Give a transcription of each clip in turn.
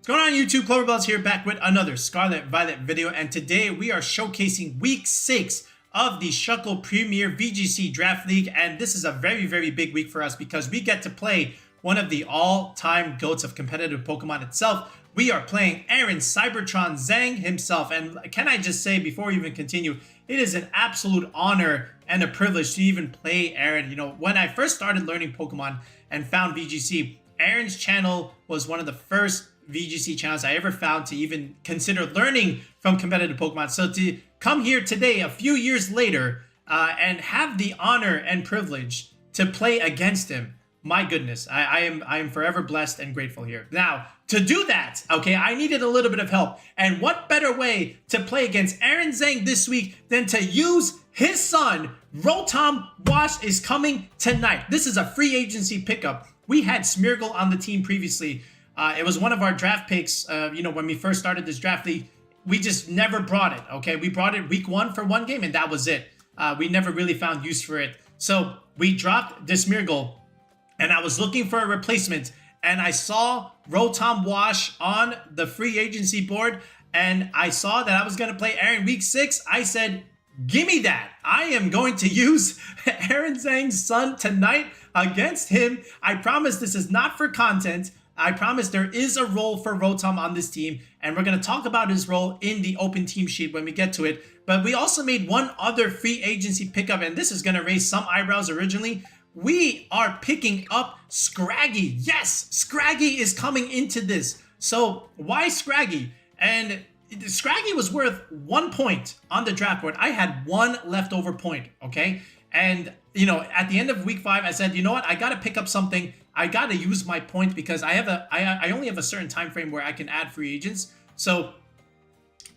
What's going on YouTube? Cloverbells here, back with another Scarlet Violet video, and today we are showcasing week 6 of the ShuckleKing VGC Draft League, and this is a very big week for us because we get to play one of the all-time GOATs of competitive Pokemon itself. We are playing Aaron Cybertron Zheng himself, and can I just say before we even continue, it is an absolute honor and a privilege to even play Aaron. You know, when I first started learning Pokemon and found VGC, Aaron's channel was one of the first VGC channels I ever found to even consider learning from competitive Pokemon. So to come here today, a few years later, and have the honor and privilege to play against him, my goodness, I am forever blessed and grateful here. Now, to do that, okay, I needed a little bit of help. And what better way to play against Aaron Zheng this week than to use his son, Rotom Wash is coming tonight. This is a free agency pickup. We had Smeargle on the team previously. It was one of our draft picks, you know, when we first started this draft league. We just never brought it, okay? We brought it week 1 for one game, and that was it. We never really found use for it. So we dropped this Smeargle, and I was looking for a replacement, and I saw Rotom Wash on the free agency board, and I saw that I was going to play Aaron week 6. I said, give me that. I am going to use Aaron Zheng's son tonight against him. I promise this is not for content. I promise there is a role for Rotom on this team, and we're going to talk about his role in the open team sheet when we get to it. But we also made one other free agency pickup, and this is going to raise some eyebrows originally. We are picking up Scraggy. Yes, Scraggy is coming into this. So why Scraggy? And Scraggy was worth 1 point on the draft board. I had 1 leftover point, okay? And, you know, at the end of week 5, I said, you know what? I got to pick up something. I got to use my points because I only have a certain time frame where I can add free agents. So,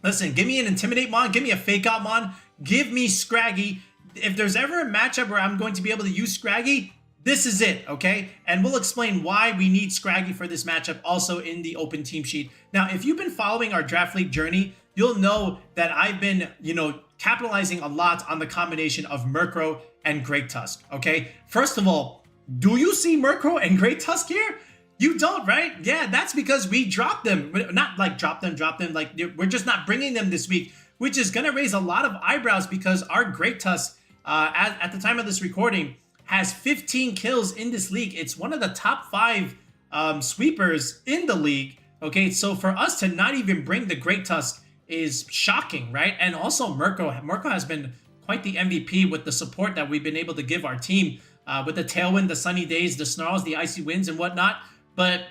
listen, give me an Intimidate Mon, give me a Fake Out Mon, give me Scraggy. If there's ever a matchup where I'm going to be able to use Scraggy, this is it, okay? And we'll explain why we need Scraggy for this matchup also in the open team sheet. Now, if you've been following our draft league journey, you'll know that I've been, you know, capitalizing a lot on the combination of Murkrow and Great Tusk, okay? First of all, do you see Murkrow and Great Tusk here? You don't, right? Yeah, that's because we dropped them. Not like drop them, like we're just not bringing them this week, which is going to raise a lot of eyebrows because our Great Tusk, at the time of this recording, has 15 kills in this league. It's one of the top 5 sweepers in the league, okay? So for us to not even bring the Great Tusk is shocking, right? And also Murkrow has been quite the MVP with the support that we've been able to give our team with the Tailwind, the Sunny Days, the Snarls, the Icy Winds, and whatnot. But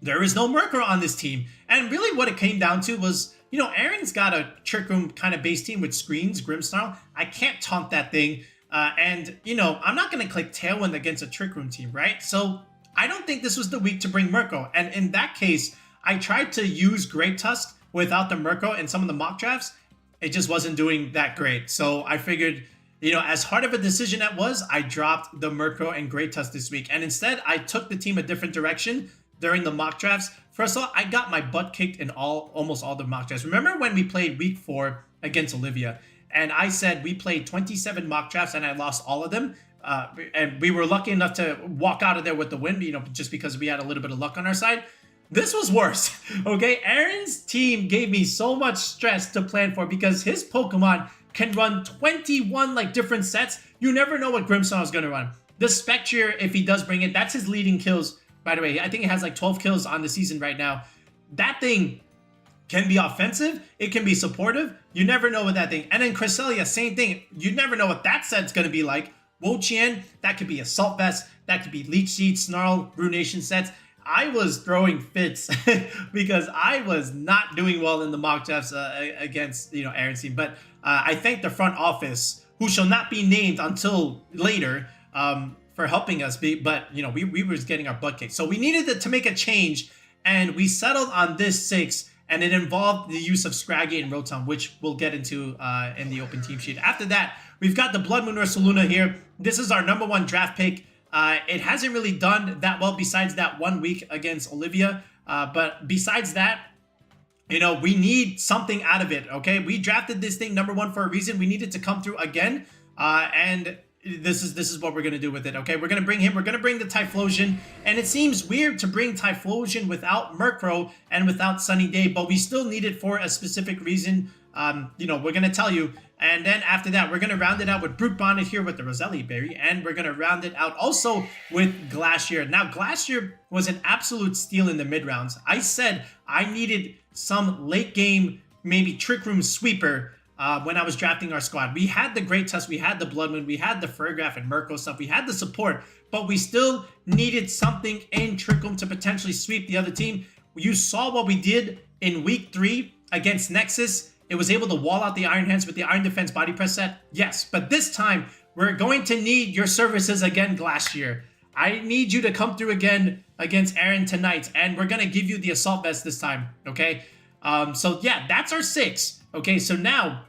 there is no Murkrow on this team. And really what it came down to was, you know, Aaron's got a Trick Room kind of base team with Screens, Grimmsnarl. I can't taunt that thing. And, you know, I'm not going to click Tailwind against a Trick Room team, right? So I don't think this was the week to bring Murkrow. And in that case, I tried to use Great Tusk without the Murkrow in some of the mock drafts. It just wasn't doing that great. So I figured, you know, as hard of a decision that was, I dropped the Murkrow and Great Tusk this week. And instead, I took the team a different direction during the mock drafts. First of all, I got my butt kicked in almost all the mock drafts. Remember when we played week 4 against Olivia? And I said we played 27 mock drafts and I lost all of them. And we were lucky enough to walk out of there with the win, you know, just because we had a little bit of luck on our side. This was worse, okay? Aaron's team gave me so much stress to plan for because his Pokemon can run 21 like different sets. You never know what Grimmsnarl is going to run. The Spectre, if he does bring it, that's his leading kills. By the way, I think it has like 12 kills on the season right now. That thing can be offensive. It can be supportive. You never know with that thing. And then Cresselia, same thing. You never know what that set's going to be like. Wo-Chien, that could be Assault Vest. That could be Leech Seed, Snarl, Ruination sets. I was throwing fits because I was not doing well in the mock drafts against, you know, Aaron's team. But I thank the front office, who shall not be named until later, for helping us. But, you know, we were getting our butt kicked. So we needed to make a change, and we settled on this 6, and it involved the use of Scraggy and Rotom, which we'll get into in the open team sheet. After that, we've got the Blood Moon Ursaluna here. This is our #1 draft pick. It hasn't really done that well besides that 1 week against Olivia. But besides that, you know, we need something out of it, okay? We drafted this thing #1 for a reason. We needed to come through again. And this is what we're gonna do with it. Okay, we're gonna bring him. We're gonna bring the Typhlosion, and it seems weird to bring Typhlosion without Murkrow and without Sunny Day, but we still need it for a specific reason. You know, we're gonna tell you. And then after that, we're gonna round it out with Brute Bonded here with the Roselia Berry, and we're gonna round it out also with Glastrier. Now, Glastrier was an absolute steal in the mid rounds. I said I needed some late game, maybe Trick Room sweeper when I was drafting our squad. We had the Great Tusk, we had the Blood Moon, we had the Furgraph and Murkrow stuff, we had the support, but we still needed something in Trick Room to potentially sweep the other team. You saw what we did in week 3 against Nexus. It was able to wall out the Iron Hands with the Iron Defense Body Press set. Yes, but this time, we're going to need your services again, Glastrier. I need you to come through again against Aaron tonight, and we're going to give you the Assault Vest this time, okay? So yeah, that's our 6. Okay, so now,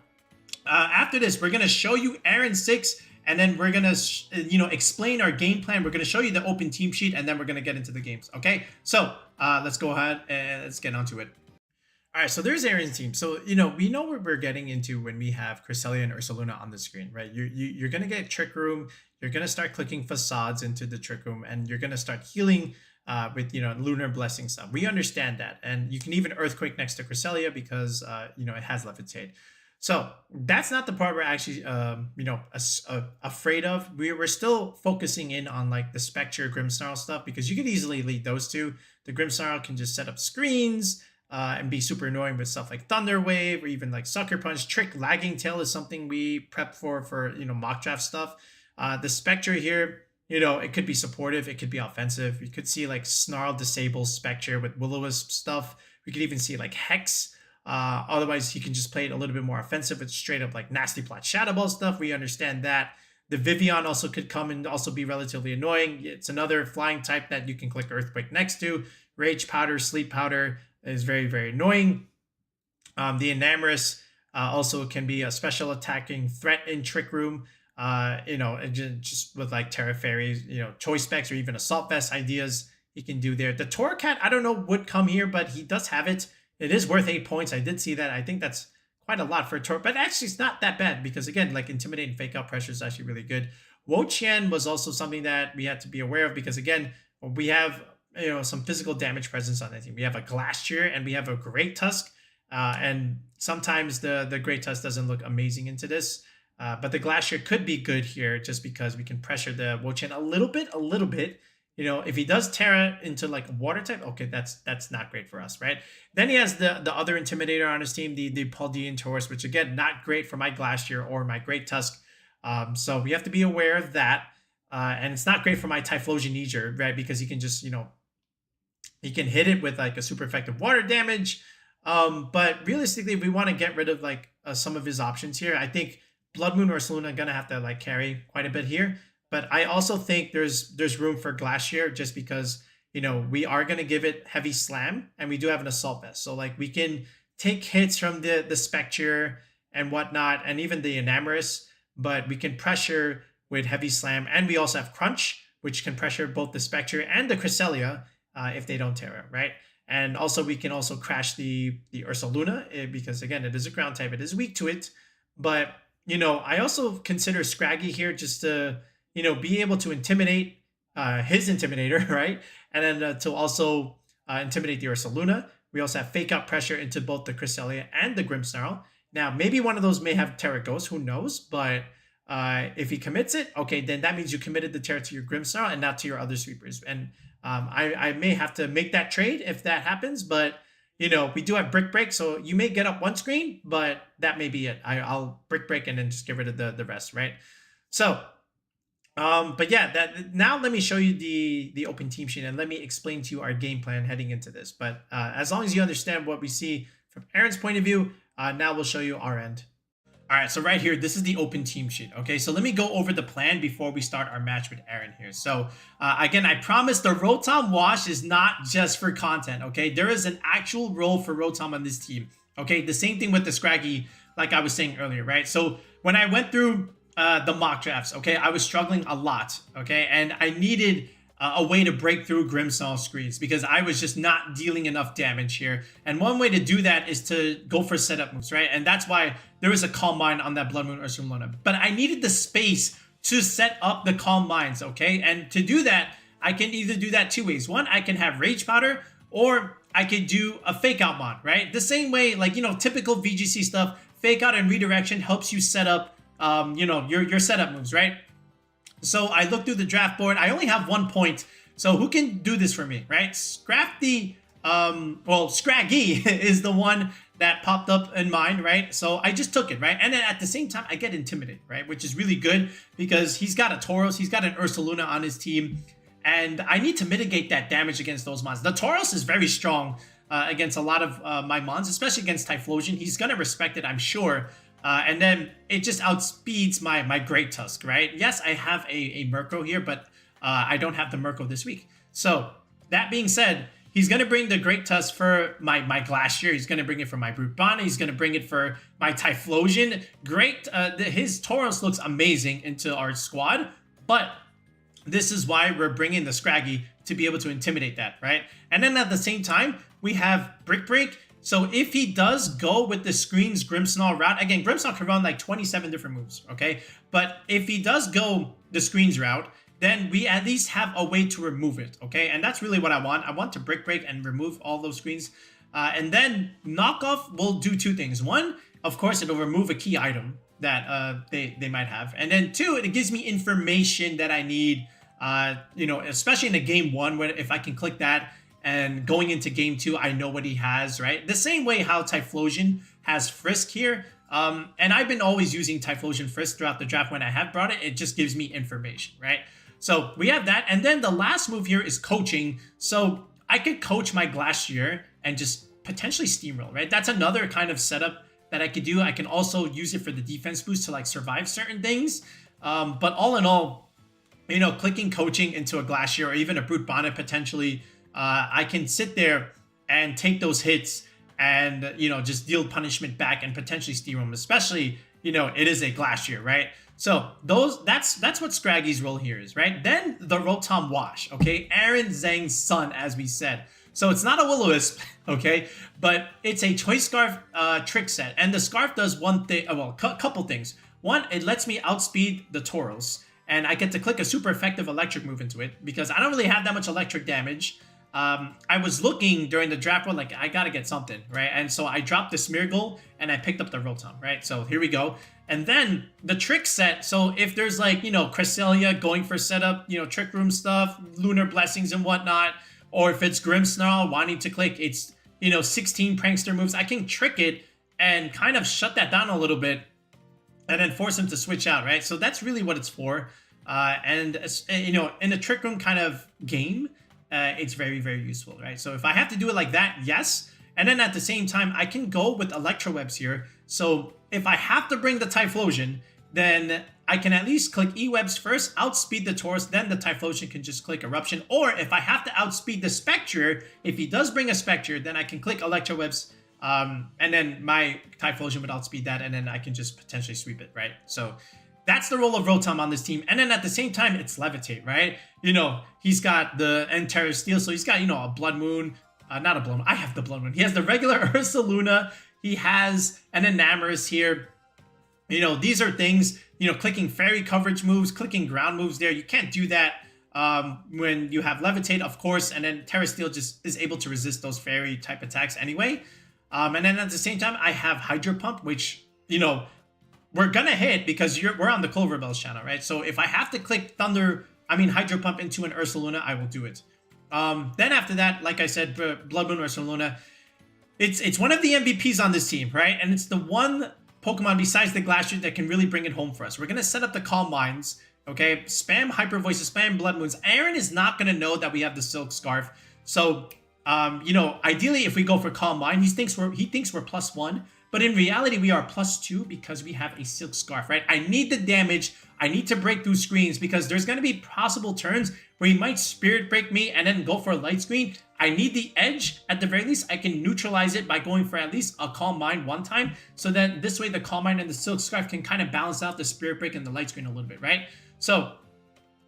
after this, we're going to show you Aaron's 6, and then we're going to, you know, explain our game plan. We're going to show you the open team sheet, and then we're going to get into the games, okay? So, let's go ahead and let's get onto it. All right, so there's Aaron's team. So, you know, we know what we're getting into when we have Cresselia and Ursaluna on the screen, right? You're going to get Trick Room. You're going to start clicking facades into the Trick Room, and you're going to start healing with, you know, Lunar Blessing stuff. We understand that. And you can even Earthquake next to Cresselia because, you know, it has Levitate. So that's not the part we're actually, you know, afraid of. We're still focusing in on like the Spectre Grimmsnarl stuff because you could easily lead those two. The Grimmsnarl can just set up screens, and be super annoying with stuff like Thunder Wave or even like Sucker Punch. Trick Lagging Tail is something we prep for, you know, mock draft stuff. The Spectre here, you know, it could be supportive, it could be offensive. You could see like Snarl disables Spectre with Will-O-Wisp stuff. We could even see like Hex. Otherwise, he can just play it a little bit more offensive with straight up like Nasty Plot Shadow Ball stuff. We understand that. The Vivian also could come and also be relatively annoying. It's another flying type that you can click Earthquake next to. Rage Powder, Sleep Powder is very, very annoying. The Enamorus also can be a special attacking threat in Trick Room. You know, just with like Terra Fairies, you know, Choice Specs or even Assault Vest ideas he can do there. The Torracat, I don't know, would come here, but he does have it. It is worth 8 points. I did see that. I think that's quite a lot for a Tor, but actually it's not that bad because again, like Intimidate and Fake Out Pressure is actually really good. Wo-Chien was also something that we had to be aware of because again, we have, you know, some physical damage presence on that team. We have a Glastrier and we have a Great Tusk, and sometimes the Great Tusk doesn't look amazing into this, but the Glastrier could be good here just because we can pressure the Wo-Chien a little bit. You know, if he does Terra into like water type, okay, that's not great for us, right? Then he has the other Intimidator on his team, the Paldean Tauros, which again, not great for my Glastrier or my Great Tusk. So we have to be aware of that. And it's not great for my Typhlosion, right? Because he can just, you know, he can hit it with like a super effective water damage. But realistically, we want to get rid of like some of his options here. I think Blood Moon or Ursaluna are going to have to like carry quite a bit here. But I also think there's room for Glastrier just because, you know, we are going to give it heavy slam and we do have an Assault Vest. So like we can take hits from the Spectre and whatnot and even the Enamorus, but we can pressure with heavy slam. And we also have Crunch, which can pressure both the Spectre and the Cresselia if they don't Terra, right? And also we can also crash the Ursaluna because again, it is a ground type. It is weak to it. But, you know, I also consider Scraggy here just to, you know, be able to intimidate his Intimidator, right? And then to also intimidate the Ursaluna. We also have Fake Out Pressure into both the Cresselia and the Grimmsnarl. Now, maybe one of those may have Terra Ghost, who knows? But if he commits it, okay, then that means you committed the Terra to your Grimmsnarl and not to your other sweepers. And I may have to make that trade if that happens, but, you know, we do have Brick Break, so you may get up one screen, but that may be it. I'll Brick Break and then just get rid of the rest, right? So, but yeah, now let me show you the open team sheet and let me explain to you our game plan heading into this. But as long as you understand what we see from Aaron's point of view, now we'll show you our end. All right, so right here, this is the open team sheet. Okay, so let me go over the plan before we start our match with Aaron here. So again, I promise the Rotom Wash is not just for content. Okay, there is an actual role for Rotom on this team. Okay, the same thing with the Scraggy, like I was saying earlier, right? So when I went through the mock drafts, okay, I was struggling a lot, okay, and I needed a way to break through Grimmsnarl screens because I was just not dealing enough damage here. And one way to do that is to go for setup moves, right? And that's why there was a Calm Mind on that Blood Moon Ursaluna. But I needed the space to set up the Calm Minds, okay? And to do that, I can either do that two ways. One, I can have Rage Powder, or I could do a Fake Out mod, right? The same way, like, you know, typical VGC stuff, Fake Out and Redirection helps you set up, you know, your setup moves, right? So I look through the draft board. I only have 1 point. So who can do this for me, right? Scraggy is the one that popped up in mind, right? So I just took it, right? And then at the same time, I get Intimidate, right? Which is really good because he's got a Tauros, he's got an Ursaluna on his team, and I need to mitigate that damage against those mons. The Tauros is very strong against a lot of my mons, especially against Typhlosion. He's going to respect it, I'm sure. And then it just outspeeds my Great Tusk, right? Yes, I have a Murkrow here, but I don't have the Murkrow this week. So that being said, he's going to bring the Great Tusk for my Glastriee. He's going to bring it for my Brute Bonnet. He's going to bring it for my Typhlosion. Great. His Tauros looks amazing into our squad, but this is why we're bringing the Scraggy to be able to intimidate that, right? And then at the same time, we have Brick Break. So if he does go with the Screens Grimmsnarl route, again, Grimmsnarl can run like 27 different moves, okay? But if he does go the Screens route, then we at least have a way to remove it, okay? And that's really what I want. I want to Brick Break and remove all those screens. And then Knockoff will do two things. One, of course, it'll remove a key item that they might have. And then two, it gives me information that I need, you know, especially in a game one, where if I can click that and going into game two, I know what he has, right? The same way how Typhlosion has Frisk here. And I've been always using Typhlosion Frisk throughout the draft when I have brought it. It just gives me information, right? So we have that. And then the last move here is coaching. So I could coach my Glastriee and just potentially steamroll, right? That's another kind of setup that I could do. I can also use it for the defense boost to like survive certain things. But all in all, you know, clicking coaching into a Glastriee or even a Brute Bonnet potentially, I can sit there and take those hits and, you know, just deal punishment back and potentially steal them, especially, you know, it is a Glastriee, right? So that's what Scraggy's role here is, right? Then the Rotom Wash, okay? Aaron Zheng's son, as we said. So it's not a Will-O-Wisp, okay? But it's a Choice Scarf trick set. And the Scarf does one thing, well, couple things. One, it lets me outspeed the Tauros. And I get to click a super effective electric move into it because I don't really have that much electric damage. I was looking during the draft one, like, I gotta get something, right? And so I dropped the Smeargle and I picked up the Rotom, right? So here we go. And then the trick set, so if there's like, you know, Cresselia going for setup, you know, Trick Room stuff, Lunar Blessings and whatnot, or if it's Grimmsnarl wanting to click its, you know, 16 Prankster moves, I can trick it and kind of shut that down a little bit and then force him to switch out, right? So that's really what it's for. And, you know, in a Trick Room kind of game, it's very, very useful, right? So if I have to do it like that, yes. And then at the same time, I can go with Electrowebs here. So if I have to bring the Typhlosion, then I can at least click E-Webs first, outspeed the Tauros, then the Typhlosion can just click Eruption. Or if I have to outspeed the Spectre, if he does bring a Spectre, then I can click Electrowebs, and then my Typhlosion would outspeed that, and then I can just potentially sweep it, right? So that's the role of Rotom on this team. And then at the same time, it's Levitate, right? You know, he's got the Terra Steel, so he's got, you know, a Blood Moon. Not a Blood Moon. I have the Blood Moon. He has the regular Ursaluna. He has an Enamorus here. You know, these are things, you know, clicking fairy coverage moves, clicking ground moves there. You can't do that when you have Levitate, of course. And then Terra Steel just is able to resist those fairy type attacks anyway. And then at the same time, I have Hydro Pump, which, you know, we're gonna hit because we're on the Clover Bells channel, right? So if I have to click Hydro Pump into an Ursaluna, I will do it. Then after that, like I said, Blood Moon Ursaluna, it's one of the MVPs on this team, right? And it's the one Pokemon besides the Glastriee that can really bring it home for us. We're gonna set up the Calm Minds, okay? Spam Hyper Voices, spam Blood Moons. Aaron is not gonna know that we have the Silk Scarf. So, you know, ideally, if we go for Calm Mind, he thinks we're +1. But in reality, we are +2 because we have a Silk Scarf, right? I need the damage. I need to break through screens because there's going to be possible turns where he might Spirit Break me and then go for a Light Screen. I need the edge. At the very least, I can neutralize it by going for at least a Calm Mind one time. So that this way, the Calm Mind and the Silk Scarf can kind of balance out the Spirit Break and the Light Screen a little bit, right? So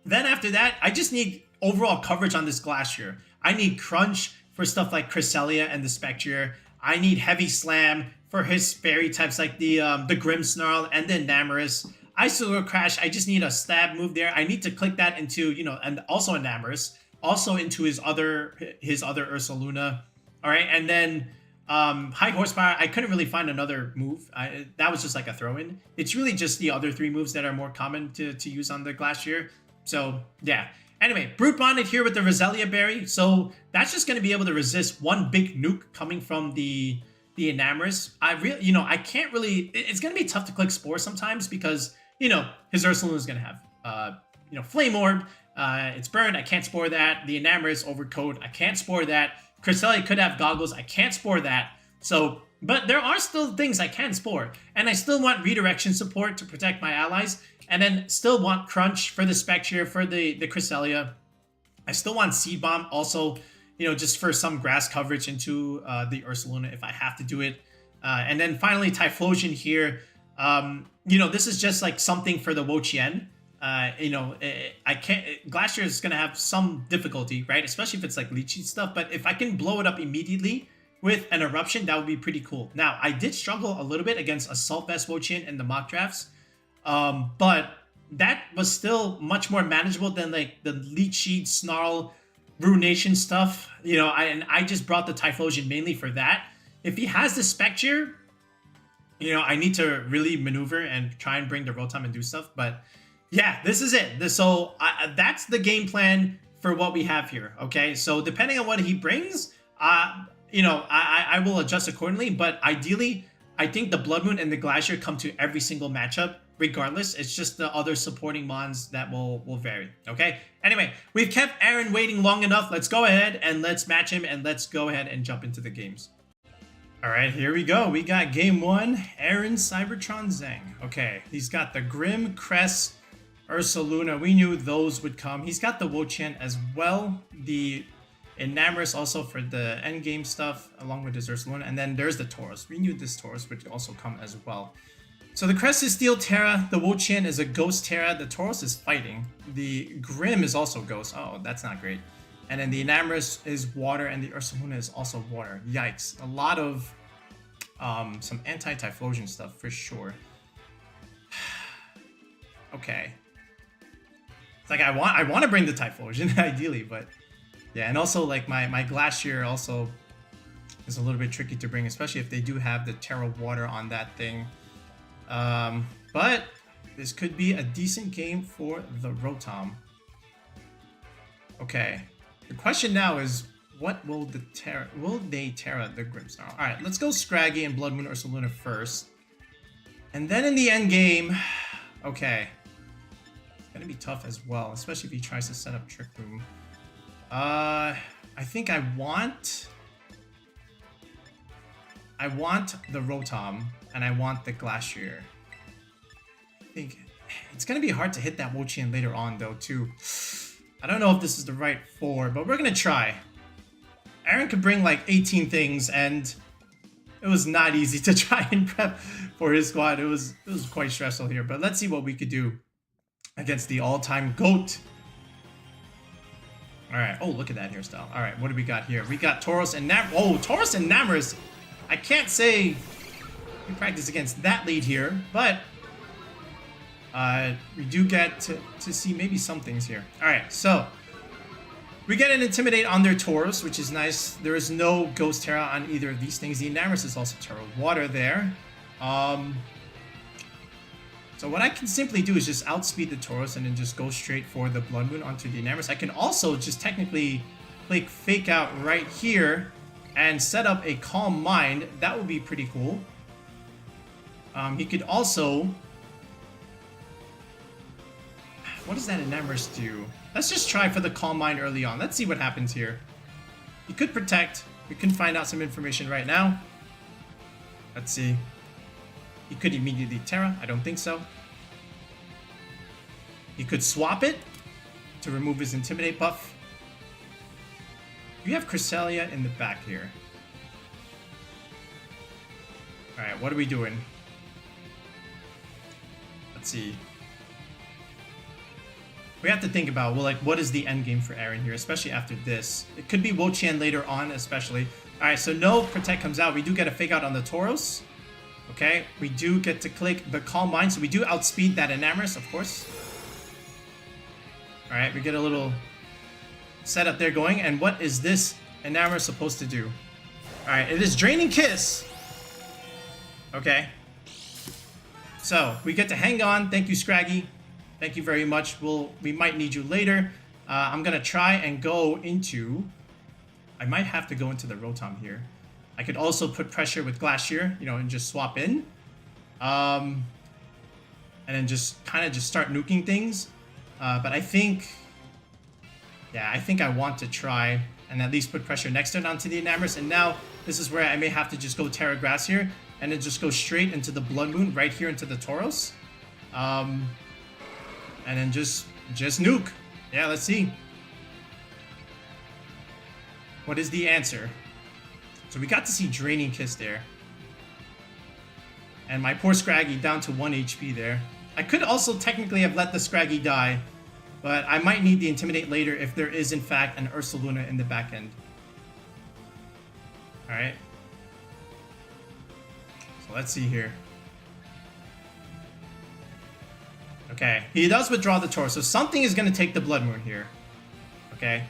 then after that, I just need overall coverage on this Glastriee. I need Crunch for stuff like Cresselia and the Spectre. I need Heavy Slam for his fairy types like the Grimmsnarl and the Enamorus. I still go Crash. I just need a stab move there. I need to click that into, you know, and also Enamorus, also into his other Ursaluna. All right, and then high horsepower. I couldn't really find another move. That was just like a throw-in. It's really just the other 3 moves that are more common to use on the glastriee. So yeah. Anyway, Brute Bonded here with the Cresselia Berry. So that's just going to be able to resist one big nuke coming from the Enamorus. I can't really. It's going to be tough to click Spore sometimes because, you know, his Ursaluna is going to have, Flame Orb. It's burned. I can't Spore that. The Enamorus Overcoat. I can't Spore that. Cresselia could have Goggles. I can't Spore that. So, but there are still things I can Spore. And I still want Redirection support to protect my allies. And then still want Crunch for the Spectre, for the Cresselia. I still want Seed Bomb also, you know, just for some grass coverage into the Ursaluna if I have to do it. And then finally Typhlosion here. This is just like something for the Wo-Chien. I can't. Glastrier is going to have some difficulty, right? Especially if it's like Leechy stuff. But if I can blow it up immediately with an Eruption, that would be pretty cool. Now, I did struggle a little bit against Assault Vest Wo-Chien in the mock drafts. But that was still much more manageable than like the Leechy, Snarl, Ruination stuff. You know, I just brought the Typhlosion mainly for that. If he has the Spectre, you know, I need to really maneuver and try and bring the Rotom and do stuff. But yeah, this is it. So that's the game plan for what we have here. Okay, so depending on what he brings, I will adjust accordingly. But ideally, I think the Blood Moon and the Glacier come to every single matchup. Regardless, it's just the other supporting mons that will vary. Okay. Anyway, we've kept Aaron waiting long enough. Let's go ahead and let's match him and let's go ahead and jump into the games. All right, here we go. We got game 1. Aaron, Cybertron, Zheng. Okay, he's got the Grim, Cress, Ursaluna. We knew those would come. He's got the Wo-Chien as well. The Enamorus also for the endgame stuff, along with his Ursaluna. And then there's the Tauros. We knew this Tauros would also come as well. So the Crest is Steel Terra, the Wo-Chien is a Ghost Terra, the Tauros is Fighting, the Grim is also Ghost, oh that's not great. And then the Enamorus is Water and the Ursaluna is also Water, yikes. A lot of some anti-Typhlosion stuff for sure. Okay. It's like I want to bring the Typhlosion ideally, but yeah, and also like my Glacier also is a little bit tricky to bring, especially if they do have the Terra Water on that thing. But this could be a decent game for the Rotom. Okay. The question now is, what will they Terra the Grimmsnarl? Alright, let's go Scraggy and Blood Moon Ursaluna first. And then in the end game, okay. It's gonna be tough as well, especially if he tries to set up Trick Room. I think I want the Rotom. And I want the Glacier. I think it's going to be hard to hit that Wo-Chien later on, though, too. I don't know if this is the right 4, but we're going to try. Aaron could bring, like, 18 things, and it was not easy to try and prep for his squad. It was quite stressful here, but let's see what we could do against the all-time GOAT. All right. Oh, look at that hairstyle. All right, what do we got here? We got Tauros and Tauros and Enamorus. I can't say we practice against that lead here, but we do get to see maybe some things here. All right, so we get an Intimidate on their Tauros, which is nice. There is no Ghost Terra on either of these things. The Enamorus is also Terra Water there. So what I can simply do is just outspeed the Tauros and then just go straight for the Blood Moon onto the Enamorus. I can also just technically click Fake Out right here and set up a Calm Mind. That would be pretty cool. He could also... What does that Enamorus do? Let's just try for the Calm Mind early on. Let's see what happens here. He could Protect. We can find out some information right now. Let's see. He could immediately Terra. I don't think so. He could swap it to remove his Intimidate buff. You have Cresselia in the back here. Alright, what are we doing? Let's see. We have to think about, well, like, what is the end game for Aaron here, especially after this? It could be Wo-Chien later on, especially. Alright, so no Protect comes out. We do get a Fake Out on the Tauros. Okay, we do get to click the Calm Mind, so we do outspeed that Enamorus, of course. Alright, we get a little setup there going, and what is this Enamorus supposed to do? Alright, it is Draining Kiss! Okay. So, we get to hang on. Thank you, Scraggy. Thank you very much. We might need you later. I'm gonna try and go into... I might have to go into the Rotom here. I could also put pressure with glastriee, you know, and just swap in. And then just kind of just start nuking things. But I think... Yeah, I think I want to try and at least put pressure next turn onto the Enamorus. And now, this is where I may have to just go Terra Grass here. And then just go straight into the Blood Moon, right here into the Tauros. And then just nuke. Yeah, let's see. What is the answer? So we got to see Draining Kiss there. And my poor Scraggy down to 1 HP there. I could also technically have let the Scraggy die, but I might need the Intimidate later if there is in fact an Ursaluna in the back end. Alright. So let's see here. Okay, he does withdraw the Tauros, so something is going to take the Blood Moon here. Okay.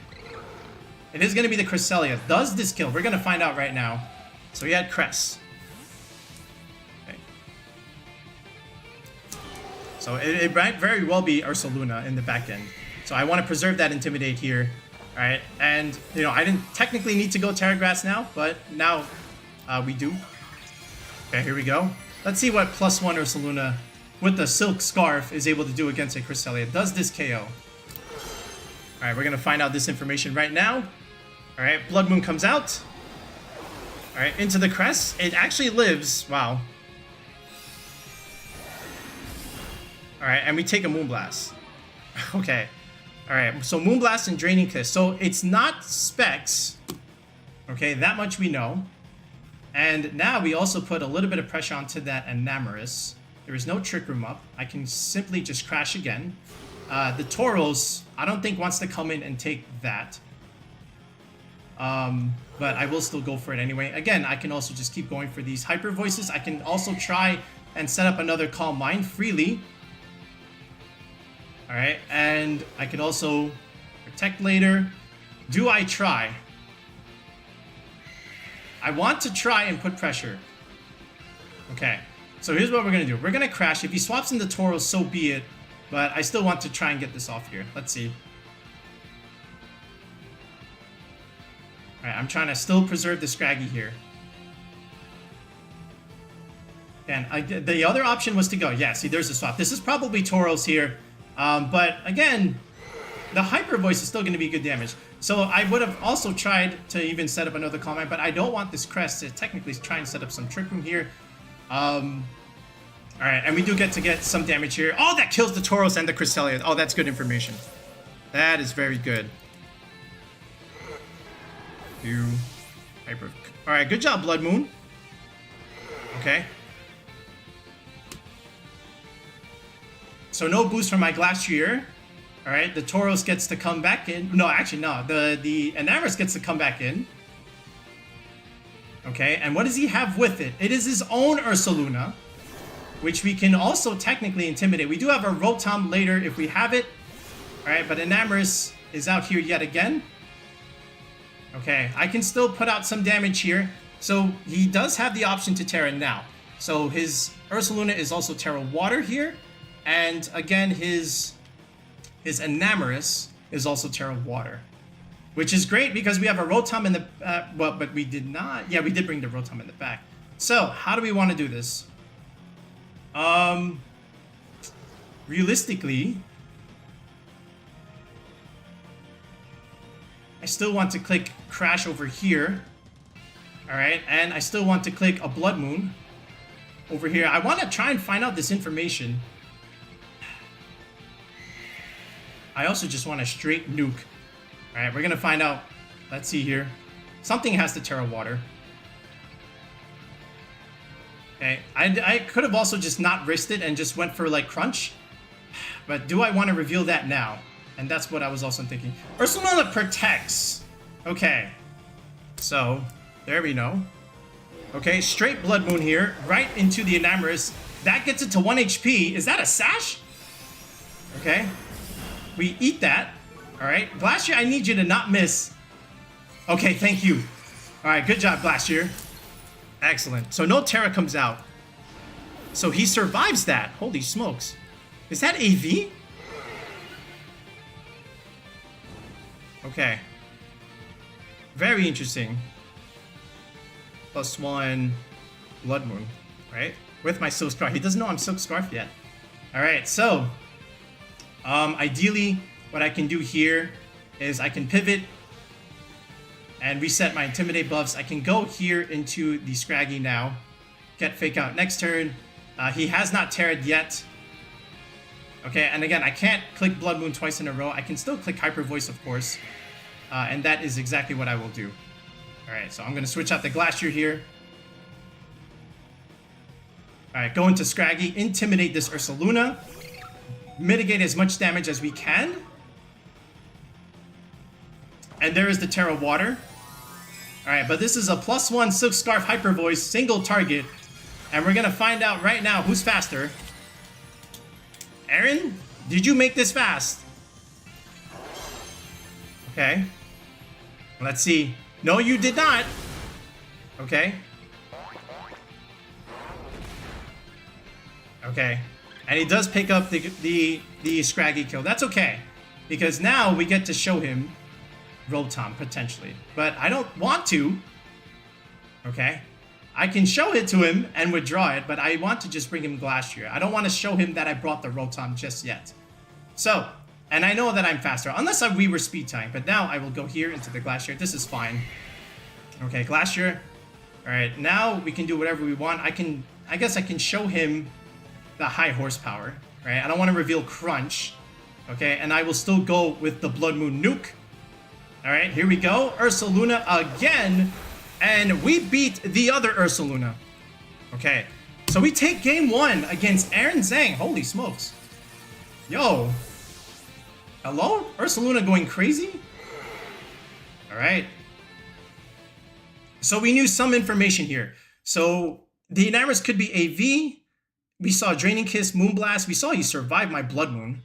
It is going to be the Cresselia. Does this kill? We're going to find out right now. So he had Cress. Okay. So it might very well be Ursaluna in the back end. So I want to preserve that Intimidate here. Alright, and, you know, I didn't technically need to go Terra Grass now, but now we do. Okay, here we go. Let's see what +1 Ursaluna with the Silk Scarf is able to do against a Cresselia. Does this KO? Alright, we're going to find out this information right now. Alright, Blood Moon comes out. Alright, into the Crest. It actually lives. Wow. Alright, and we take a Moonblast. Okay. Alright, so Moonblast and Draining Kiss. So it's not Specs. Okay, that much we know. And now we also put a little bit of pressure onto that Enamorus. There is no Trick Room up. I can simply just crash again. The Tauros, I don't think wants to come in and take that. But I will still go for it anyway. Again, I can also just keep going for these Hyper Voices. I can also try and set up another Calm Mind freely. Alright, and I can also Protect later. Do I try? I want to try and put pressure. Okay, so here's what we're going to do. We're going to crash. If he swaps into Tauros, so be it. But I still want to try and get this off here. Let's see. Alright, I'm trying to still preserve the Scraggy here. And the other option was to go. Yeah, see, there's a swap. This is probably Tauros here. But again, the Hyper Voice is still going to be good damage. So I would have also tried to even set up another Calm Mind, but I don't want this Crest to technically try and set up some Trick Room here. Alright, and we do get to get some damage here. Oh, that kills the Tauros and the Cresselia. Oh, that's good information. That is very good. Alright, good job, Blood Moon. Okay. So no boost from my glastriee. Alright, the Tauros gets to come back in. No, actually, no. The Enamorus gets to come back in. Okay, and what does he have with it? It is his own Ursaluna, which we can also technically intimidate. We do have a Rotom later if we have it. Alright, but Enamorus is out here yet again. Okay, I can still put out some damage here. So he does have the option to Terra now. So his Ursaluna is also Terra Water here. And again, his Enamorus is also Terra Water. Which is great because we have a Rotom in the... well, but we did not... Yeah, we did bring the Rotom in the back. So, how do we want to do this? Realistically... I still want to click Crash over here. Alright, and I still want to click a Blood Moon over here. I want to try and find out this information. I also just want a straight nuke. Alright, we're going to find out. Let's see here. Something has to Terra Water. Okay, I could have also just not risked it and just went for like Crunch. But do I want to reveal that now? And that's what I was also thinking. Ursaluna protects. Okay. So, there we know. Okay, straight Blood Moon here, right into the Enamorus. That gets it to 1 HP. Is that a sash? Okay. We eat that. Alright. Glastriee, I need you to not miss. Okay, thank you. Alright, good job, Glastriee. Excellent. So no Terra comes out. So he survives that. Holy smokes. Is that AV? Okay. Very interesting. +1 Blood Moon, right? With my Silk Scarf. He doesn't know I'm Silk Scarf yet. Alright, so ideally what I can do here is I can pivot and reset my Intimidate buffs. I can go here into the Scraggy now. Get Fake Out next turn. He has not Terra'd yet. Okay, and again, I can't click Blood Moon twice in a row. I can still click Hyper Voice, of course. And that is exactly what I will do. Alright, so I'm going to switch out the Glastriee here. Alright, go into Scraggy. Intimidate this Ursaluna. Mitigate as much damage as we can. And there is the Terra Water. Alright, but this is a +1 Silk Scarf Hyper Voice, single target. And we're going to find out right now who's faster. Aaron, did you make this fast? Okay. Let's see. No, you did not. Okay. Okay. And he does pick up the Scraggy kill. That's okay. Because now we get to show him Rotom, potentially. But I don't want to. Okay. I can show it to him and withdraw it, but I want to just bring him Glastriee. I don't want to show him that I brought the Rotom just yet. So, and I know that I'm faster, unless we were speed tying. But now I will go here into the Glastriee. This is fine. Okay, Glastriee. Alright, now we can do whatever we want. I guess I can show him the high horsepower. Right? I don't want to reveal Crunch. Okay, and I will still go with the Blood Moon Nuke. Alright, here we go. Ursaluna again. And we beat the other Ursaluna. Okay, so we take game 1 against Aaron Zheng. Holy smokes. Yo. Hello? Ursaluna going crazy? Alright. So we knew some information here. So the Enamorus could be AV. We saw Draining Kiss, Moonblast. We saw he survived my Blood Moon.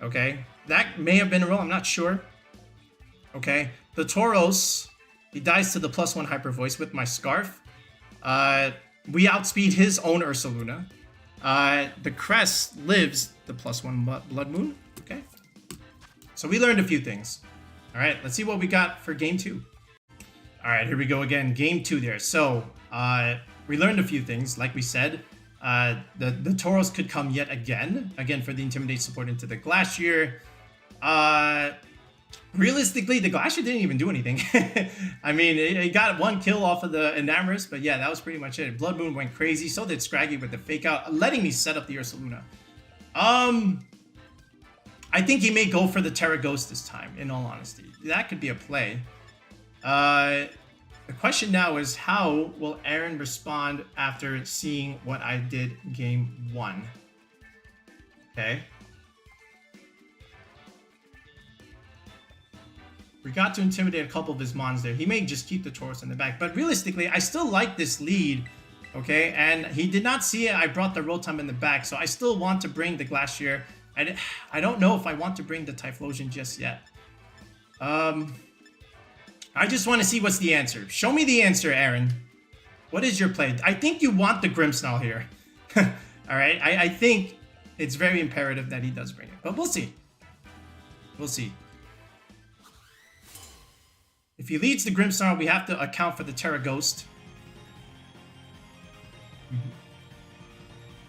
Okay, that may have been a roll. I'm not sure. Okay, the Tauros, he dies to the +1 Hyper Voice with my Scarf. We outspeed his own Ursaluna. The Cress lives the +1 Blood Moon. Okay, so we learned a few things. All right, let's see what we got for game 2. All right, here we go again. Game 2 there. So we learned a few things, like we said. The Tauros could come yet again for the Intimidate support into the Glastriee. Realistically, the Glastriee didn't even do anything. I mean, it got 1 kill off of the Enamorus, but yeah, that was pretty much it. Blood Moon went crazy, so did Scraggy with the Fake Out, letting me set up the Ursaluna. I think he may go for the Terra Ghost this time, in all honesty. That could be a play. The question now is, how will Aaron respond after seeing what I did game 1? Okay. We got to intimidate a couple of his mons there. He may just keep the Tauros in the back. But realistically, I still like this lead. Okay, and he did not see it. I brought the Rotom in the back. So I still want to bring the Glastriee. I don't know if I want to bring the Typhlosion just yet. I just want to see what's the answer. Show me the answer, Aaron. What is your play? I think you want the Grimmsnarl here. Alright, I think it's very imperative that he does bring it. But we'll see. We'll see. If he leads the Grimmsnarl, we have to account for the Terra Ghost.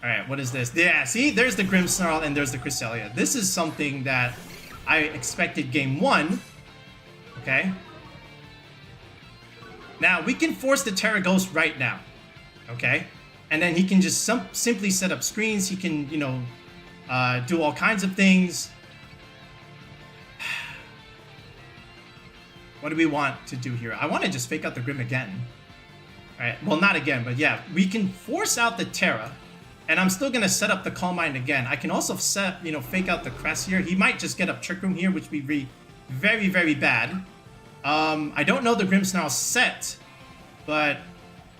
Alright, what is this? Yeah, see? There's the Grimmsnarl and there's the Cresselia. This is something that I expected game 1. Okay? Now, we can force the Terra Ghost right now. Okay? And then he can just simply set up screens. He can, you know, do all kinds of things. What do we want to do here? I want to just fake out the Grim again. Alright, well, not again, but yeah. We can force out the Terra. And I'm still going to set up the Calm Mind again. I can also set, you know, fake out the Cress here. He might just get up Trick Room here, which would be very, very bad. I don't know the Grimmsnarl set, but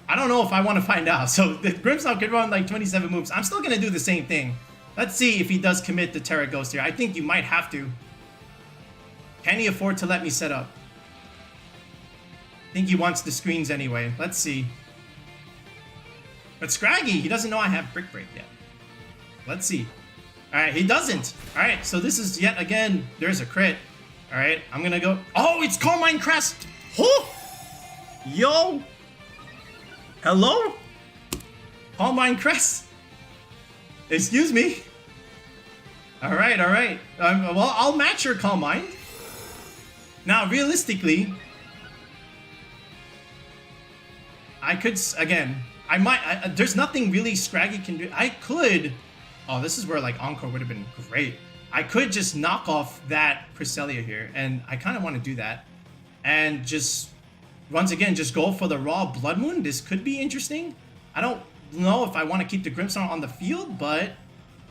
I don't know if I want to find out. So the Grimmsnarl could run like 27 moves. I'm still going to do the same thing. Let's see if he does commit the Terra Ghost here. I think you might have to. Can he afford to let me set up? I think he wants the screens anyway. Let's see. But Scraggy, he doesn't know I have Brick Break yet. Let's see. Alright, he doesn't. Alright, so this is yet again, there's a crit. Alright, I'm gonna go. Oh, it's Calm Mind Crest! Oh! Yo! Hello? Calm Mind Crest? Excuse me? Alright, alright. Well, I'll match your Calm Mind. Now, realistically, I could, again, I might, there's nothing really Scraggy can do. I could, oh, this is where like Encore would have been great. I could just knock off that Cresselia here, and I kind of want to do that. And just, once again, just go for the raw Blood Moon. This could be interesting. I don't know if I want to keep the Grimmsnarl on the field, but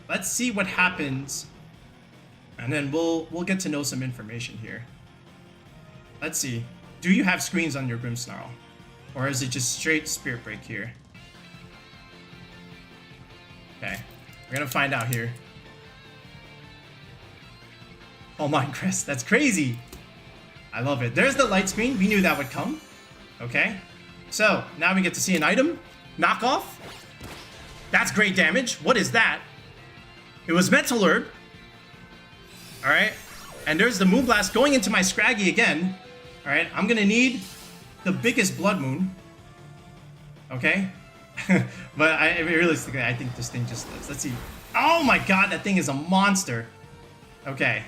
let's see what happens. And then we'll get to know some information here. Let's see. Do you have screens on your Grimmsnarl? Or is it just straight Spirit Break here? Okay. We're gonna find out here. Oh my Crest, that's crazy. I love it. There's the light screen. We knew that would come. Okay. So, now we get to see an item. Knockoff. That's great damage. What is that? It was Metal Herb. Alright. And there's the Moonblast going into my Scraggy again. Alright, I'm gonna need the biggest Blood Moon. Okay? But realistically, I think this thing just lives. Let's see. Oh my god, that thing is a monster. Okay.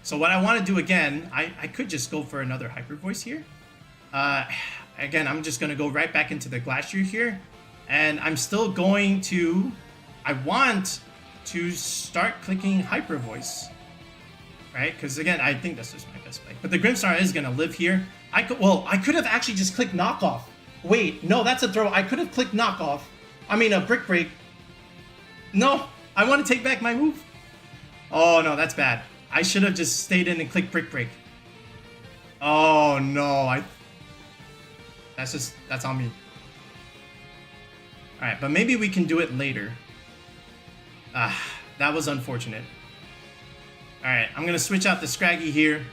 So what I want to do again, I could just go for another Hyper Voice here. Again, I'm just going to go right back into the glastriee here. And I'm still going to... I want to start clicking Hyper Voice. Right? Because again, I think this is my best play. But the Grimmsnarl is going to live here. I could have actually just clicked Knockoff. Wait, no, that's a throw. I could have clicked Knockoff. I mean, a Brick Break. No, I want to take back my move. Oh, no, that's bad. I should have just stayed in and clicked Brick Break. Oh, no. That's on me. Alright, but maybe we can do it later. That was unfortunate. Alright, I'm going to switch out the Scraggy here.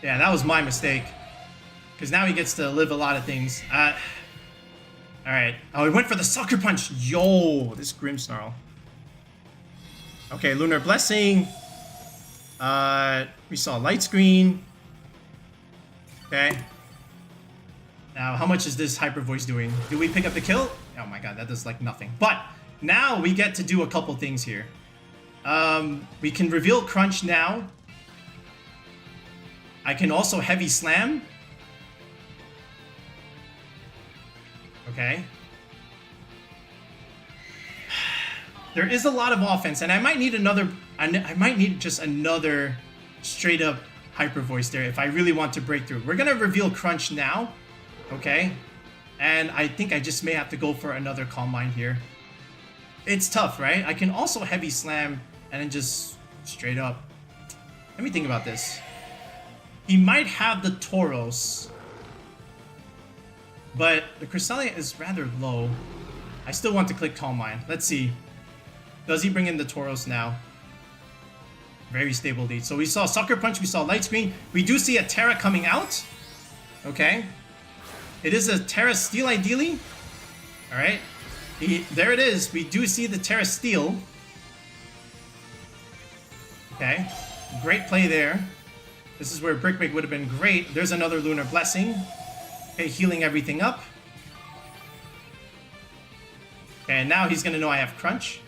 Yeah, that was my mistake. Because now he gets to live a lot of things. Alright. Oh, he went for the Sucker Punch. Yo, this Grimmsnarl. Okay, Lunar Blessing. We saw Light Screen. Okay. Now, how much is this Hyper Voice doing? Do we pick up the kill? Oh my god, that does like nothing. But now we get to do a couple things here. We can reveal Crunch now. I can also Heavy Slam. Okay. There is a lot of offense, and I might need another... I might need just another straight up Hyper Voice there if I really want to break through. We're going to reveal Crunch now. Okay. And I think I just may have to go for another Calm Mind here. It's tough, right? I can also Heavy Slam and then just straight up. Let me think about this. He might have the Tauros. But the Cresselia is rather low. I still want to click Calm Mind. Let's see. Does he bring in the Tauros now? Very stable lead. So we saw Sucker Punch, we saw Light Screen. We do see a Terra coming out. Okay. It is a Terra Steel ideally. Alright. There it is. We do see the Terra Steel. Okay. Great play there. This is where Brick Break would have been great. There's another Lunar Blessing. Okay, healing everything up. Okay, and now he's going to know I have Crunch.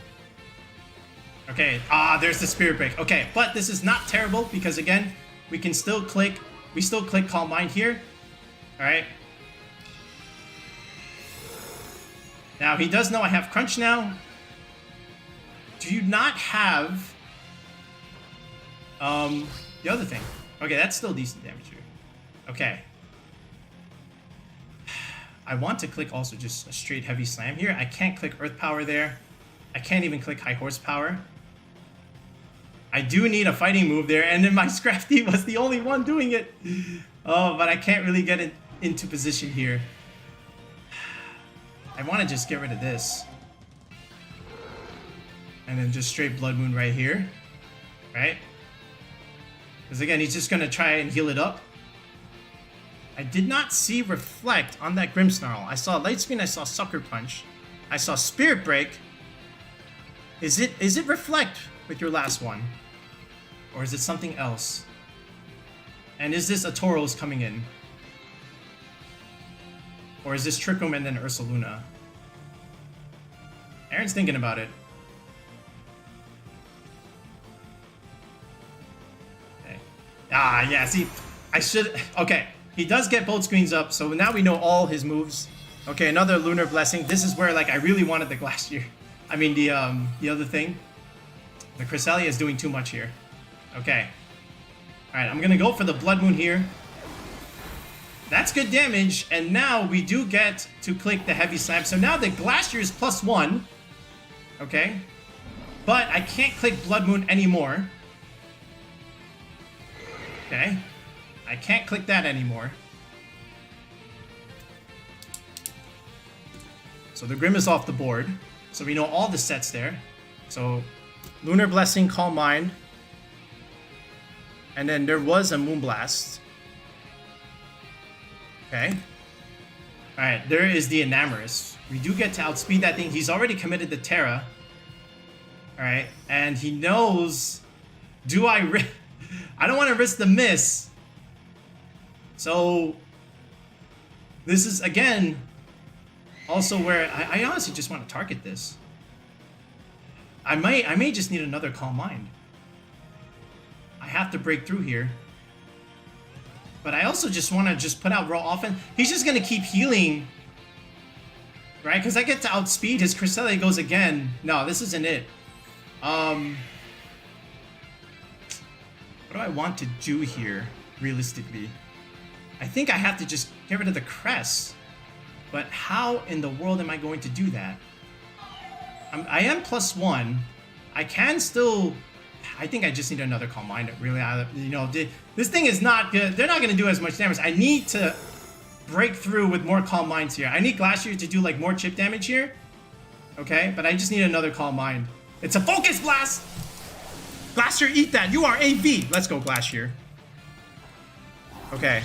Okay, there's the Spirit Break. Okay, but this is not terrible because, again, we can still click... We still click Calm Mind here. Alright. Now, he does know I have Crunch now. Do you not have... the other thing. Okay, that's still decent damage here. Okay. I want to click also just a straight Heavy Slam here. I can't click Earth Power there. I can't even click High Horsepower. I do need a fighting move there, and then my Scrafty was the only one doing it. Oh, but I can't really get it. into position here. I want to just get rid of this. And then just straight Blood Moon right here. Right? Because again, he's just going to try and heal it up. I did not see Reflect on that Grimmsnarl. I saw Light Screen, I saw Sucker Punch. I saw Spirit Break. Is it Reflect with your last one? Or is it something else? And is this a Tauros coming in? Or is this Trick Room and then Ursaluna? Aaron's thinking about it. Okay. Ah, yeah, see, I should... Okay, he does get both screens up, so now we know all his moves. Okay, another Lunar Blessing. This is where, like, I really wanted the Glastrier. I mean, the other thing. The Cresselia is doing too much here. Okay. Alright, I'm gonna go for the Blood Moon here. That's good damage, and now we do get to click the Heavy Slam. So now the Glastrier is +1. Okay. But I can't click Blood Moon anymore. Okay. I can't click that anymore. So the Grim is off the board. So we know all the sets there. So Lunar Blessing, Calm Mind. And then there was a Moonblast. Okay. Alright, there is the Enamorus. We do get to outspeed that thing. He's already committed the Terra. Alright, and he knows... Do I I don't want to risk the miss. So... This is, again... Also where... I honestly just want to target this. I may just need another Calm Mind. I have to break through here. But I also just want to just put out raw offense. He's just going to keep healing. Right? Because I get to outspeed. His Cresselia goes again. No, this isn't it. What do I want to do here, realistically? I think I have to just get rid of the Cress. But how in the world am I going to do that? I am +1. I can still... I think I just need another Calm Mind. Really, you know, this thing is not good. They're not going to do as much damage. I need to break through with more Calm Minds here. I need Glastrier to do like more chip damage here. Okay, but I just need another Calm Mind. It's a Focus Blast! Glastrier, eat that. You are AV. Let's go, Glastrier. Okay.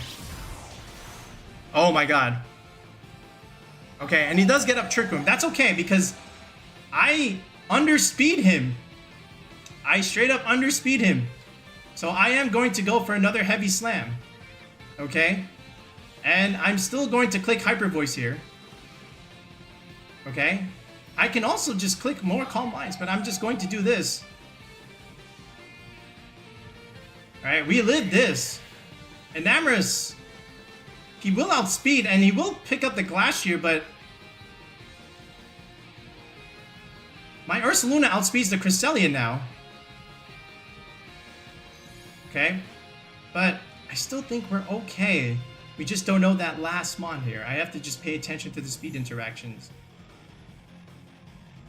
Oh my god. Okay, and he does get up Trick Room. That's okay, because I underspeed him. I straight up underspeed him. So I am going to go for another Heavy Slam. Okay? And I'm still going to click Hyper Voice here. Okay? I can also just click more Calm Minds, but I'm just going to do this. Alright, we live this. Enamorus, he will outspeed and he will pick up the Glastrier, but my Ursaluna outspeeds the Cresselia now. Okay, but I still think we're okay. We just don't know that last mon here. I have to just pay attention to the speed interactions.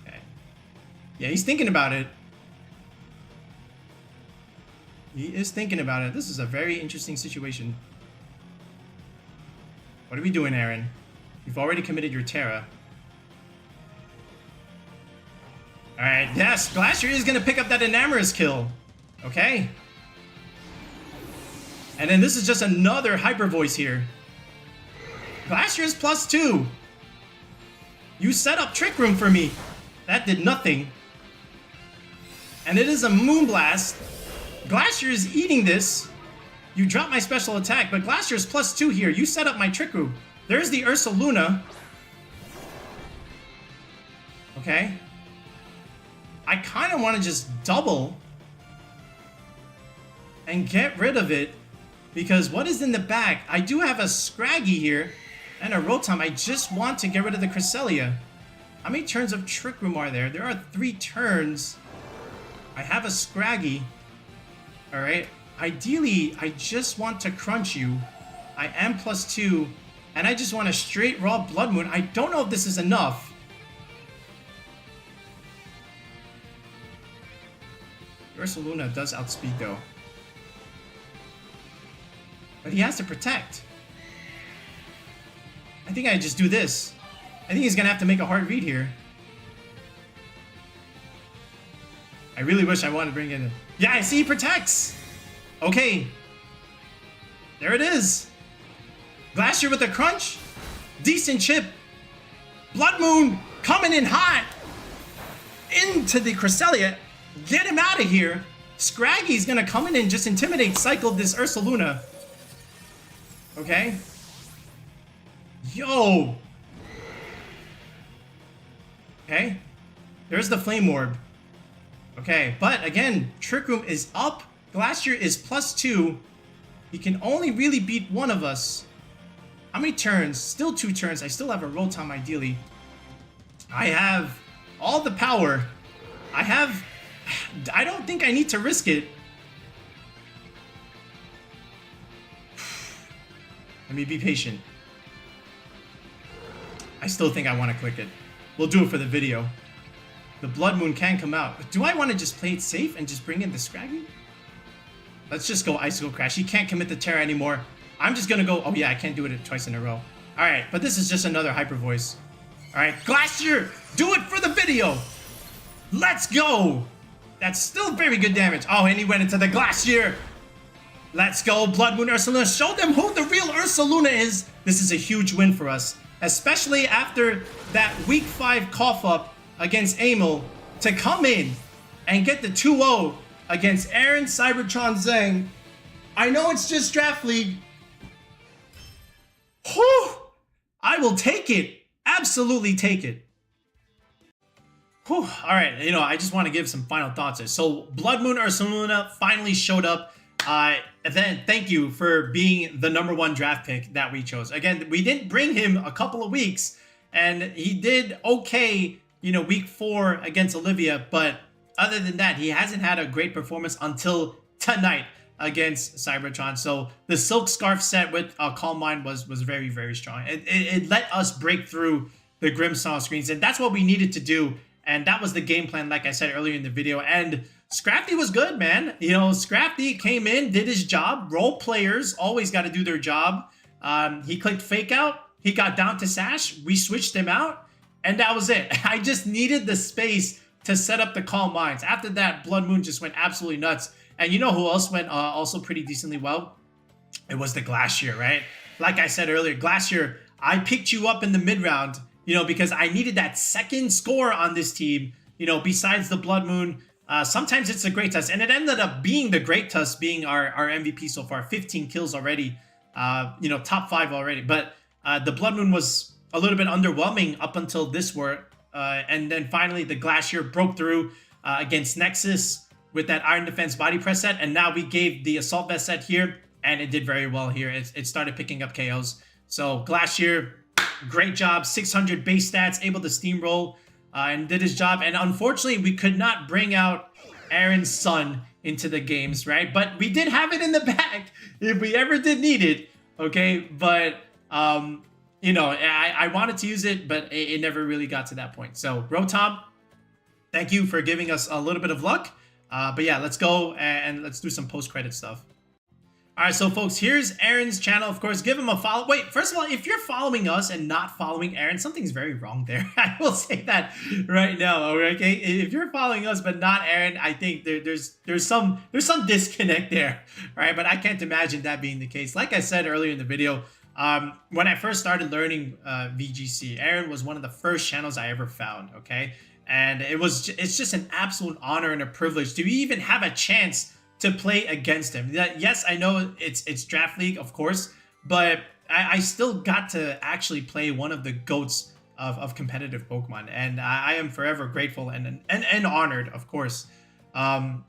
Okay. Yeah, he's thinking about it. He is thinking about it. This is a very interesting situation. What are we doing, Aaron? You've already committed your Terra. Alright, yes, Glastrier is going to pick up that Enamorus kill. Okay. And then this is just another Hyper Voice here. Glastrier is +2. You set up Trick Room for me. That did nothing. And it is a Moonblast. Glastrier is eating this. You drop my special attack, but Glastrier is +2 here. You set up my Trick Room. There's the Ursaluna. Okay. I kind of want to just double and get rid of it. Because what is in the back? I do have a Scraggy here and a Rotom. I just want to get rid of the Cresselia. How many turns of Trick Room are there? There are 3 turns. I have a Scraggy. Alright. Ideally, I just want to crunch you. I am +2. And I just want a straight raw Blood Moon. I don't know if this is enough. Ursaluna does outspeed though. But he has to protect. I think I just do this. I think he's gonna have to make a hard read here. I really wish I wanted to bring it in. Yeah, I see he protects. Okay. There it is. Glastriee with a crunch. Decent chip. Blood Moon coming in hot. Into the Cresselia. Get him out of here. Scraggy's gonna come in and just intimidate, cycle this Ursaluna. Okay. Yo. Okay. There's the Flame Orb. Okay, but again, Trick Room is up. Glastriee is +2. He can only really beat one of us. How many turns? Still 2 turns. I still have a Rotom ideally. I have all the power. I don't think I need to risk it. Let me be patient. I still think I want to click it. We'll do it for the video. The Blood Moon can come out. But do I want to just play it safe and just bring in the Scraggy? Let's just go Icicle Crash. He can't commit the Terra anymore. I'm just going to go... Oh, yeah, I can't do it twice in a row. All right, but this is just another Hyper Voice. All right, Glastriee, do it for the video. Let's go. That's still very good damage. Oh, and he went into the Glastriee. Let's go, Blood Moon Ursaluna. Show them who the real Ursaluna is. This is a huge win for us, especially after that Week 5 cough-up against Aimel to come in and get the 2-0 against Aaron, Cybertron, Zheng. I know it's just Draft League. Whew! I will take it. Absolutely take it. Whew. All right, you know, I just want to give some final thoughts here. So, Blood Moon Ursaluna finally showed up. Then thank you for being the #1 draft pick that we chose. Again, we didn't bring him a couple of weeks, and he did okay, you know, week 4 against Olivia, but other than that, he hasn't had a great performance until tonight against Cybertron. So the Silk Scarf set with Calm Mind was very, very strong. It let us break through the Grimmsnarl screens, and that's what we needed to do. And that was the game plan, like I said earlier in the video. And Scrafty was good, man. You know, Scrafty came in, did his job. Role players always got to do their job. He clicked Fake Out. He got down to Sash. We switched him out. And that was it. I just needed the space to set up the Calm Minds. After that, Blood Moon just went absolutely nuts. And you know who else went also pretty decently well? It was the Glastriee, right? Like I said earlier, Glastriee, I picked you up in the mid-round, you know, because I needed that second score on this team, you know, besides the Blood Moon. Sometimes it's a Great Tusk, and it ended up being the Great Tusk being our MVP so far. 15 kills already, you know, top 5 already. But the Blood Moon was a little bit underwhelming up until this work. And then finally, the Glastriee broke through against Nexus with that Iron Defense Body Press set. And now we gave the Assault Vest set here, and it did very well here. It started picking up KOs. So Glastriee, great job. 600 base stats, able to steamroll and did his job. And unfortunately, we could not bring out Aaron's son into the games, right? But we did have it in the bag if we ever did need it, okay? But, you know, I wanted to use it, but it never really got to that point. So, Rotom, thank you for giving us a little bit of luck. But yeah, let's go and let's do some post-credit stuff. All right, so folks, here's Aaron's channel. Of course, give him a follow. Wait, first of all, if you're following us and not following Aaron, something's very wrong there. I will say that right now, okay? If you're following us but not Aaron, I think there's some disconnect there, right? But I can't imagine that being the case. Like I said earlier in the video, when I first started learning VGC, Aaron was one of the first channels I ever found, okay? And it's just an absolute honor and a privilege to even have a chance to play against him. Yes, I know it's Draft League, of course, but I still got to actually play one of the GOATs of competitive Pokemon, and I am forever grateful and honored, of course. And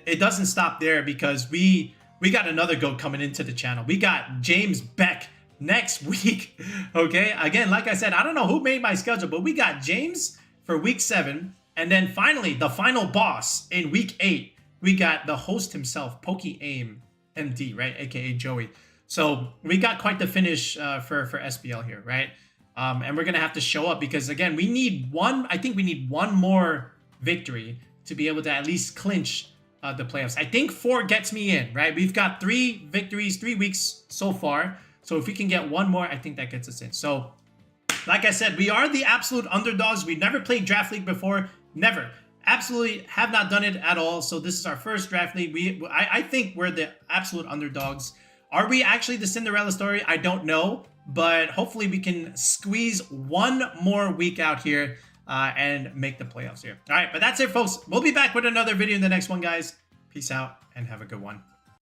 it doesn't stop there, because we got another GOAT coming into the channel. We got James Baek next week, okay? Again, like I said, I don't know who made my schedule, but we got James for week 7, and then finally, the final boss in week 8. We got the host himself, PokeaimMD, right? AKA Joey. So we got quite the finish for SPL here, right? And we're going to have to show up because, again, we need I think we need one more victory to be able to at least clinch the playoffs. I think 4 gets me in, right? We've got 3 victories, 3 weeks so far. So if we can get one more, I think that gets us in. So Like I said, we are the absolute underdogs. We've never played Draft League before. Never. Absolutely have not done it at all. So this is our first Draft League. I think we're the absolute underdogs. Are we actually the Cinderella story? I don't know. But hopefully we can squeeze one more week out here and make the playoffs here. All right, but that's it, folks. We'll be back with another video in the next one, guys. Peace out and have a good one.